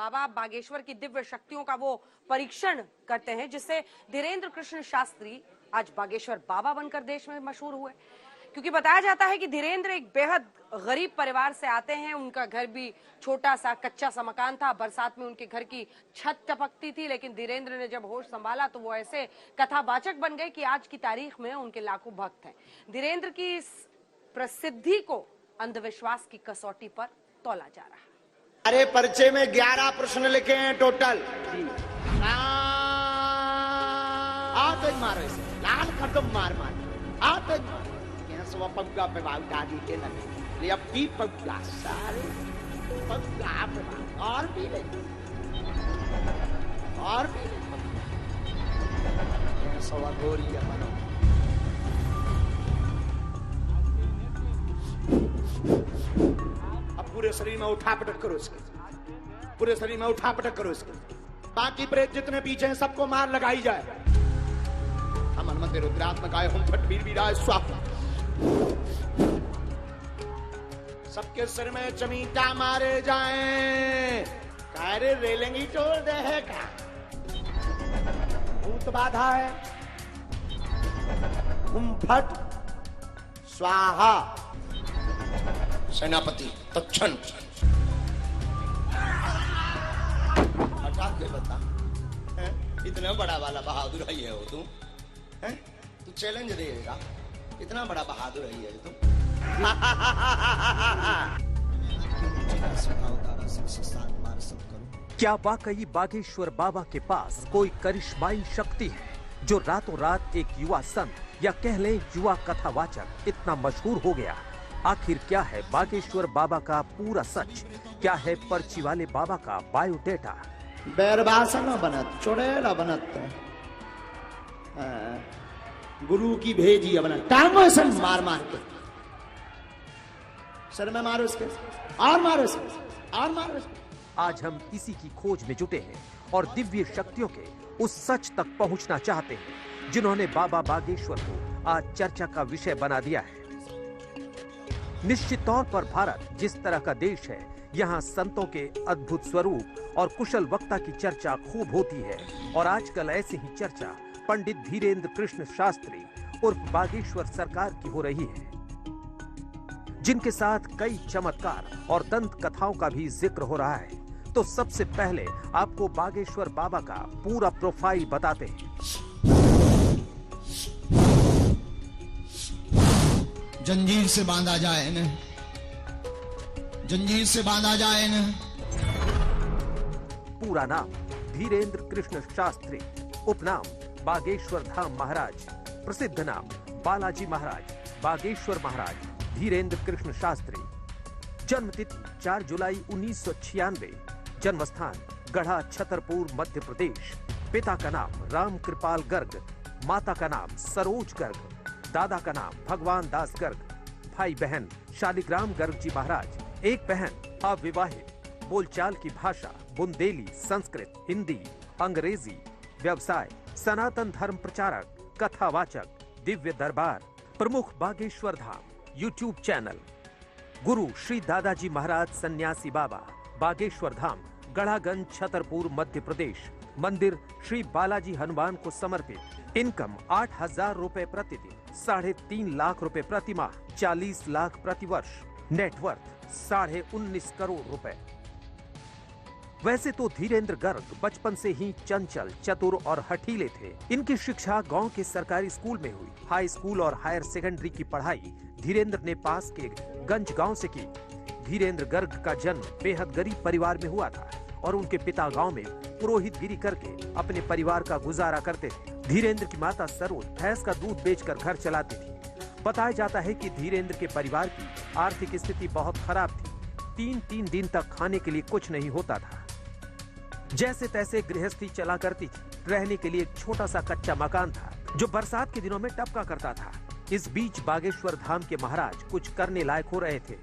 बाबा बागेश्वर की दिव्य शक्तियों का वो परीक्षण करते हैं, जिससे धीरेन्द्र कृष्ण शास्त्री आज बागेश्वर बाबा बनकर देश में मशहूर हुए। क्योंकि बताया जाता है कि धीरेन्द्र एक बेहद गरीब परिवार से आते हैं। उनका घर भी छोटा सा कच्चा सा मकान था। बरसात में उनके घर की छत टपकती थी, लेकिन धीरेन्द्र ने जब होश संभाला तो वो ऐसे कथावाचक बन गए कि आज की तारीख में उनके लाखों भक्त हैं। धीरेन्द्र की इस प्रसिद्धि को अंधविश्वास की कसौटी पर तौला जा रहा है। अरे पर्चे में 11 प्रश्न लिखे हैं टोटल। आते मारो इसे, लाल खत्म मार आते सवा पग्गा पे बाउटा दी के लगे अब भी पग्गा सारे पग्गा पे और भी ले सवा गोरी बनो। अब पूरे शरीर में उठा पटक करो इसके, पूरे शरीर में उठा पटक करो इसके। बाकी प्रेत जितने पीछे हैं सबको मार लगाई जाए। हम हनुमते रुद्रात्मकाय हम फट वीर वीराय स्वाहा। सबके सिर में चमीटा मारे जाएं। कारे रेलेंगी तोड़ देगा, भूत बाधा है। फट स्वाहा। सेनापति तक्षण हटा के बता, इतना बड़ा वाला बहादुर है ये हो तुम? तू चैलेंज देगा? इतना बड़ा बहादुर है ये तुम? क्या वाकई बागेश्वर बाबा के पास कोई करिश्माई शक्ति है जो रातों रात एक युवा संत या कह लें युवा कथावाचक इतना मशहूर हो गया? आखिर क्या है बागेश्वर बाबा का पूरा सच? क्या है पर्ची वाले बाबा का बायोडेटा? बैरबासा न बनत, चुड़ैला बनत, गुरु की भेजी बनत। टांगों से मार मार के सर में मारो इसके, और मारो इसके, और मारो इसके। आज हम इसी की खोज में जुटे हैं और दिव्य शक्तियों के उस सच तक पहुंचना चाहते हैं जिन्होंने बाबा बागेश्वर को आज चर्चा का विषय बना दिया है। निश्चित तौर पर भारत जिस तरह का देश है, यहाँ संतों के अद्भुत स्वरूप और कुशल वक्ता की चर्चा खूब होती है। और आजकल ऐसी ही चर्चा पंडित धीरेन्द्र कृष्ण शास्त्री उर्फ बागेश्वर सरकार की हो रही है, जिनके साथ कई चमत्कार और दंत कथाओं का भी जिक्र हो रहा है। तो सबसे पहले आपको बागेश्वर बाबा का पूरा प्रोफाइल बताते हैं। जंजीर से बांधा जाए न, जंजीर से बांधा जाए न। पूरा नाम धीरेन्द्र कृष्ण शास्त्री, उपनाम बागेश्वर धाम महाराज, प्रसिद्ध नाम बालाजी महाराज, बागेश्वर महाराज धीरेन्द्र कृष्ण शास्त्री। जन्मतिथि 4 जुलाई 1996, जन्मस्थान गढ़ा छतरपुर मध्य प्रदेश। पिता का नाम राम कृपाल गर्ग, माता का नाम सरोज गर्ग, दादा का नाम भगवान दास गर्ग। भाई बहन शालिग्राम गर्ग जी महाराज। एक बहन अविवाहित। बोलचाल की भाषा बुंदेली, संस्कृत, हिंदी, अंग्रेजी। व्यवसाय सनातन धर्म प्रचारक, कथावाचक, दिव्य दरबार। प्रमुख बागेश्वर धाम यूट्यूब चैनल। गुरु श्री दादाजी महाराज सन्यासी बाबा, बागेश्वर धाम, गढ़ागंज, छतरपुर, मध्य प्रदेश। मंदिर श्री बालाजी हनुमान को समर्पित। इनकम 8,000 रुपए प्रतिदिन, 3.5 लाख रुपए प्रति माह, 40 लाख प्रतिवर्ष। नेटवर्थ 19.5 करोड़ रुपए। वैसे तो धीरेन्द्र गर्ग बचपन से ही चंचल, चतुर और हठीले थे। इनकी शिक्षा गांव के सरकारी स्कूल में हुई। हाई स्कूल और हायर सेकेंडरी की पढ़ाई धीरेन्द्र ने पास के गंज गांव से की। धीरेन्द्र गर्ग का जन्म बेहद गरीब परिवार में हुआ था और उनके पिता गांव में पुरोहितगिरी करके अपने परिवार का गुजारा करते थे। धीरेन्द्र की माता सरोज भैंस का दूध बेचकर घर चलाती थी। बताया जाता है कि धीरेन्द्र के परिवार की आर्थिक स्थिति बहुत खराब थी। 3 दिन तक खाने के लिए कुछ नहीं होता था। जैसे तैसे गृहस्थी चला करती थी। रहने के लिए एक छोटा सा कच्चा मकान था जो बरसात के दिनों में टपका करता था। इस बीच बागेश्वर धाम के महाराज कुछ करने लायक हो रहे थे।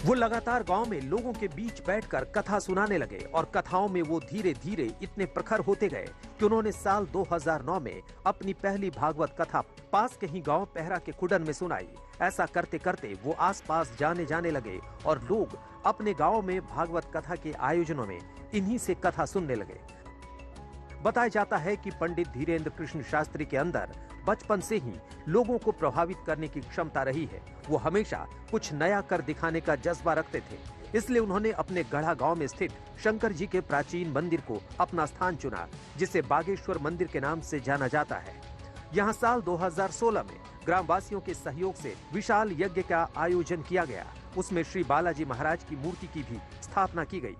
वो लगातार गांव में लोगों के बीच बैठकर कथा सुनाने लगे और कथाओं में वो धीरे धीरे इतने प्रखर होते गए कि उन्होंने साल 2009 में अपनी पहली भागवत कथा पास के ही गांव पहरा के खुडन में सुनाई। ऐसा करते करते वो आसपास जाने लगे और लोग अपने गांव में भागवत कथा के आयोजनों में इन्हीं से कथा सुनने लगे। बताया जाता है कि पंडित धीरेन्द्र कृष्ण शास्त्री के अंदर बचपन से ही लोगों को प्रभावित करने की क्षमता रही है। वो हमेशा कुछ नया कर दिखाने का जज्बा रखते थे, इसलिए उन्होंने अपने गढ़ा गांव में स्थित शंकर जी के प्राचीन मंदिर को अपना स्थान चुना, जिसे बागेश्वर मंदिर के नाम से जाना जाता है। यहाँ साल 2016 में ग्रामवासियों के सहयोग से विशाल यज्ञ का आयोजन किया गया। उसमें श्री बालाजी महाराज की मूर्ति की भी स्थापना की गई।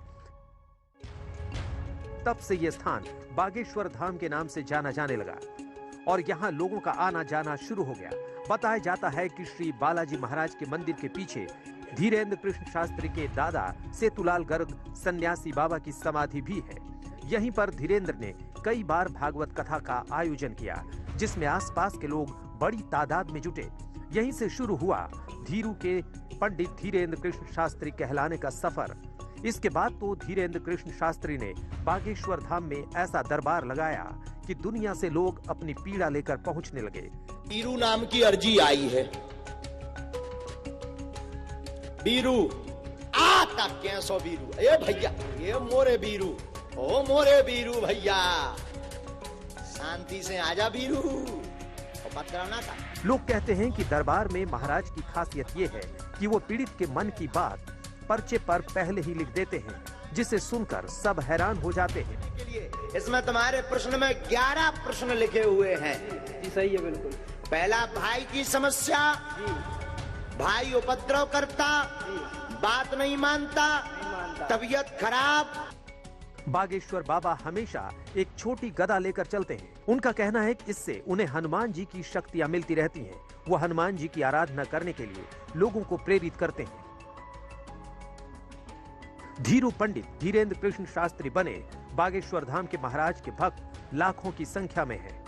तब से यह स्थान बागेश्वर धाम के नाम से जाना जाने लगा और यहाँ लोगों का आना जाना शुरू हो गया। बताया जाता है कि श्री बालाजी महाराज के मंदिर के पीछे धीरेन्द्र कृष्ण शास्त्री के दादा सेतुलाल गर्ग सन्यासी बाबा की समाधि भी है। यहीं पर धीरेन्द्र ने कई बार भागवत कथा का आयोजन किया, जिसमें आसपास के लोग बड़ी तादाद में जुटे। यहीं से शुरू हुआ धीरू के पंडित धीरेन्द्र कृष्ण शास्त्री कहलाने का सफर। इसके बाद तो धीरेन्द्र कृष्ण शास्त्री ने बागेश्वर धाम में ऐसा दरबार लगाया कि दुनिया से लोग अपनी पीड़ा लेकर पहुंचने लगे। बीरू नाम की अर्जी आई है। बीरू आता कैसो बीरू, ए भैया ये मोरे बीरू, ओ मोरे बीरू भैया, शांति से आजा बीरू, उपद्रवना का। लोग कहते हैं कि दरबार में महाराज की खासियत ये है कि वो पीड़ित के मन की बात पर्चे पर पहले ही लिख देते हैं, जिसे सुनकर सब हैरान हो जाते हैं। इसमें तुम्हारे प्रश्न में 11 प्रश्न लिखे हुए हैं। जी सही है, बिल्कुल। पहला, भाई की समस्या। भाई उपद्रव करता, बात नहीं मानता, तबीयत खराब। बागेश्वर बाबा हमेशा एक छोटी गदा लेकर चलते हैं। उनका कहना है कि इससे उन्हें हनुमान जी की शक्तियां मिलती रहती हैं। वो हनुमान जी की आराधना करने के लिए लोगों को प्रेरित करते हैं। धीरू पंडित धीरेन्द्र कृष्ण शास्त्री बने बागेश्वर धाम के महाराज के भक्त लाखों की संख्या में हैं।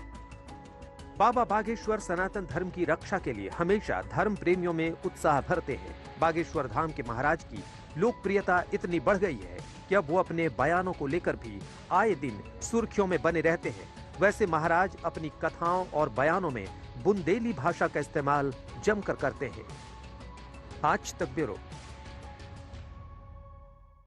बाबा बागेश्वर सनातन धर्म की रक्षा के लिए हमेशा धर्म प्रेमियों में उत्साह भरते हैं। बागेश्वर धाम के महाराज की लोकप्रियता इतनी बढ़ गई है कि अब वो अपने बयानों को लेकर भी आए दिन सुर्खियों में बने रहते हैं। वैसे महाराज अपनी कथाओं और बयानों में बुंदेली भाषा का इस्तेमाल जमकर करते हैं। आज तक ब्यूरो।